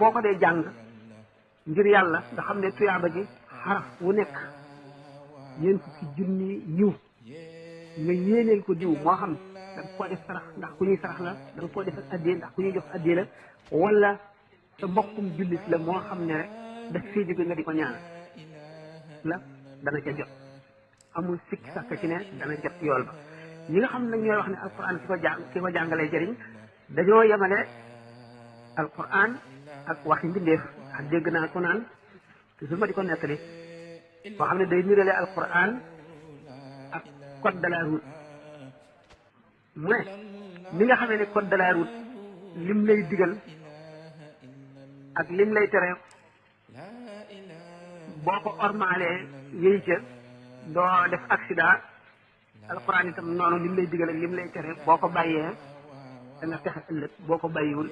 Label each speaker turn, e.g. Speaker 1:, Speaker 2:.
Speaker 1: boo ko dee jàng ngir yàlla nga xam ne tuyaaba ji xaraf wu nekk ñeent fukki junni yiw nga yéeneel ko diw moo xam da nga koo def sarax ndax ku ñuy sarax la da nga koo def addee ndax ku ñuy jox addee la wala sa mbokkum jullit la moo xam ne rek daf fee jóge nga di ko ñaan la dana ca jot amul sikki sàkk ci ne dana jot yool ba ñi nga xam ne ñooy wax ne alquran ki ko jàngalee jëriñ dañoo yemale alquran ak waxi mbindeef ak dégg naa ko naan toujours ma di ko nettali boo xam ne day nirale alquran ak code de la route mu ne ni nga xamee ne code de la route lim lay digal ak lim lay tere boo ko ormaalee yéy ca doo def accident alquran itam noonu lim lay digal ak lim lay tere boo ko bàyyee da nga fexe ëllëg boo ko bàyyiwul